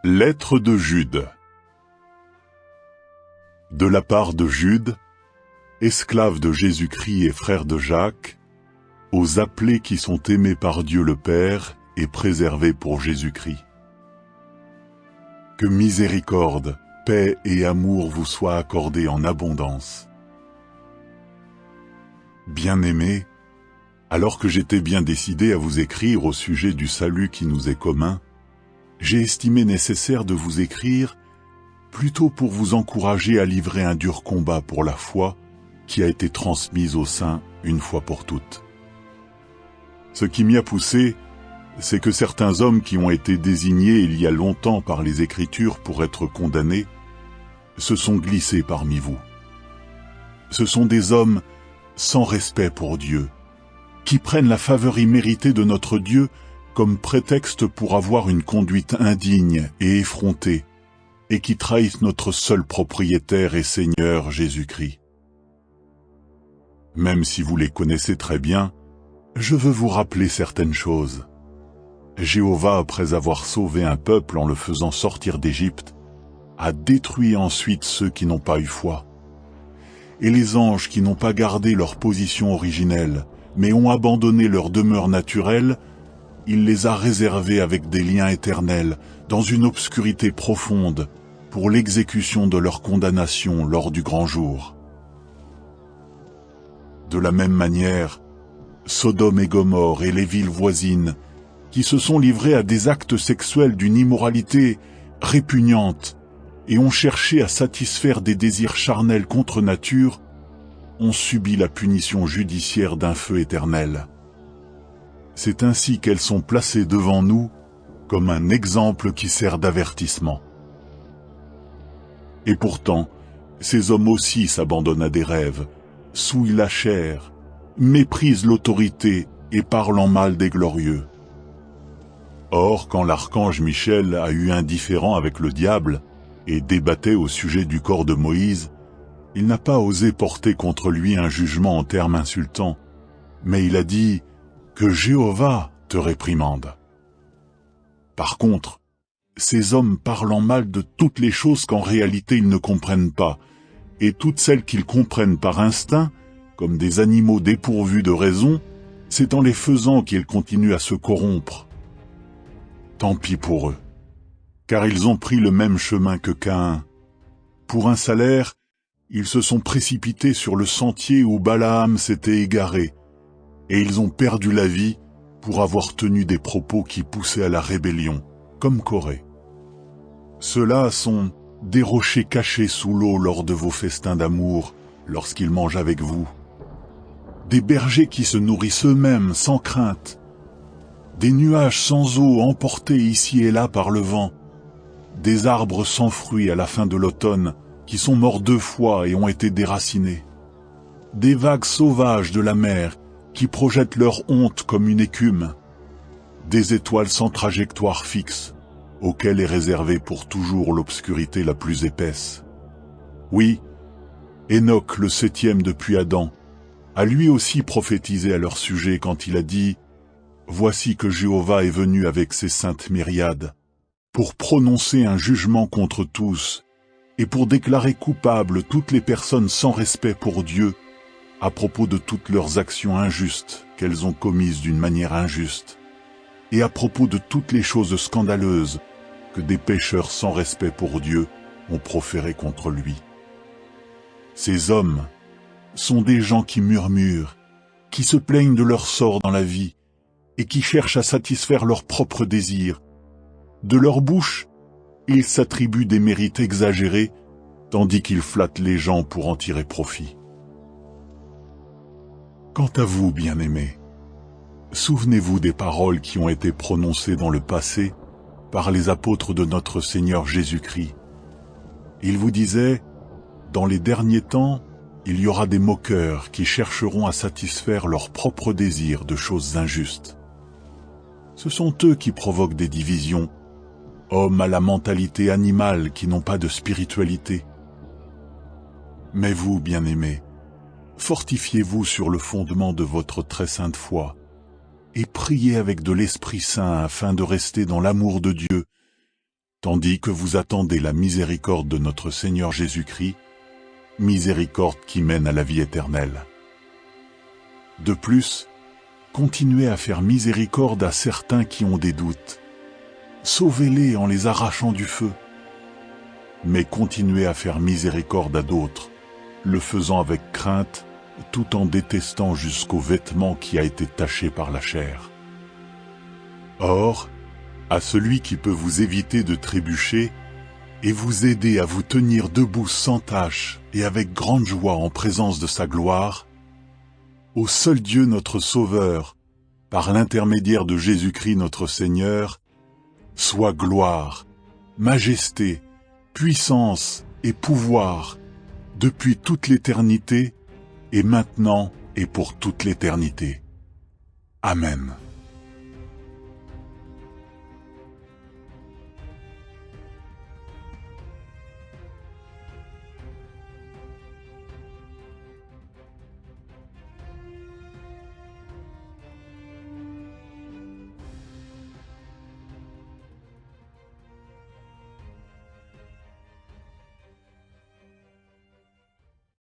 Lettre de Jude. De la part de Jude, esclave de Jésus-Christ et frère de Jacques, aux appelés qui sont aimés par Dieu le Père et préservés pour Jésus-Christ. Que miséricorde, paix et amour vous soient accordés en abondance. Bien-aimés, alors que j'étais bien décidé à vous écrire au sujet du salut qui nous est commun, j'ai estimé nécessaire de vous écrire plutôt pour vous encourager à livrer un dur combat pour la foi qui a été transmise aux saints une fois pour toutes. Ce qui m'y a poussé, c'est que certains hommes qui ont été désignés il y a longtemps par les Écritures pour être condamnés, se sont glissés parmi vous. Ce sont des hommes sans respect pour Dieu, qui prennent la faveur imméritée de notre Dieu comme prétexte pour avoir une conduite indigne et effrontée, et qui trahissent notre seul propriétaire et Seigneur Jésus-Christ. Même si vous les connaissez très bien, je veux vous rappeler certaines choses. Jéhovah, après avoir sauvé un peuple en le faisant sortir d'Égypte, a détruit ensuite ceux qui n'ont pas eu foi. Et les anges qui n'ont pas gardé leur position originelle, mais ont abandonné leur demeure naturelle, il les a réservés avec des liens éternels, dans une obscurité profonde, pour l'exécution de leur condamnation lors du grand jour. De la même manière, Sodome et Gomorrhe et les villes voisines, qui se sont livrés à des actes sexuels d'une immoralité répugnante et ont cherché à satisfaire des désirs charnels contre nature, ont subi la punition judiciaire d'un feu éternel. C'est ainsi qu'elles sont placées devant nous comme un exemple qui sert d'avertissement. Et pourtant, ces hommes aussi s'abandonnent à des rêves, souillent la chair, méprisent l'autorité et parlent en mal des glorieux. Or, quand l'archange Michel a eu un différend avec le diable et débattait au sujet du corps de Moïse, il n'a pas osé porter contre lui un jugement en termes insultants, mais il a dit « Que Jéhovah te réprimande ». Par contre, ces hommes parlent en mal de toutes les choses qu'en réalité ils ne comprennent pas, et toutes celles qu'ils comprennent par instinct, comme des animaux dépourvus de raison, c'est en les faisant qu'ils continuent à se corrompre. Tant pis pour eux, car ils ont pris le même chemin que Caïn. Pour un salaire, ils se sont précipités sur le sentier où Balaam s'était égaré, et ils ont perdu la vie pour avoir tenu des propos qui poussaient à la rébellion, comme Corée. Ceux-là sont des rochers cachés sous l'eau lors de vos festins d'amour, lorsqu'ils mangent avec vous. Des bergers qui se nourrissent eux-mêmes sans crainte. Des nuages sans eau emportés ici et là par le vent. Des arbres sans fruits à la fin de l'automne, qui sont morts 2 fois et ont été déracinés. Des vagues sauvages de la mer, qui projettent leur honte comme une écume. Des étoiles sans trajectoire fixe, auxquelles est réservée pour toujours l'obscurité la plus épaisse. Oui, Enoch, le 7e depuis Adam, a lui aussi prophétisé à leur sujet quand il a dit « Voici que Jéhovah est venu avec ses saintes myriades, pour prononcer un jugement contre tous, et pour déclarer coupables toutes les personnes sans respect pour Dieu, à propos de toutes leurs actions injustes qu'elles ont commises d'une manière injuste, et à propos de toutes les choses scandaleuses que des pécheurs sans respect pour Dieu ont proférées contre lui. Ces hommes sont des gens qui murmurent, qui se plaignent de leur sort dans la vie, et qui cherchent à satisfaire leurs propres désirs. De leur bouche, ils s'attribuent des mérites exagérés, tandis qu'ils flattent les gens pour en tirer profit. Quant à vous, bien-aimés, souvenez-vous des paroles qui ont été prononcées dans le passé par les apôtres de notre Seigneur Jésus-Christ. Ils vous disaient, dans les derniers temps, il y aura des moqueurs qui chercheront à satisfaire leurs propres désirs de choses injustes. Ce sont eux qui provoquent des divisions, hommes à la mentalité animale qui n'ont pas de spiritualité. Mais vous, bien-aimés, fortifiez-vous sur le fondement de votre très sainte foi, et priez avec de l'Esprit Saint afin de rester dans l'amour de Dieu, tandis que vous attendez la miséricorde de notre Seigneur Jésus-Christ, miséricorde qui mène à la vie éternelle. De plus, continuez à faire miséricorde à certains qui ont des doutes. Sauvez-les en les arrachant du feu. Mais continuez à faire miséricorde à d'autres, le faisant avec crainte, tout en détestant jusqu'au vêtement qui a été taché par la chair. Or, à celui qui peut vous éviter de trébucher et vous aider à vous tenir debout sans tache et avec grande joie en présence de sa gloire, au seul Dieu notre Sauveur, par l'intermédiaire de Jésus-Christ notre Seigneur, soit gloire, majesté, puissance et pouvoir, depuis toute l'éternité, et maintenant et pour toute l'éternité. Amen.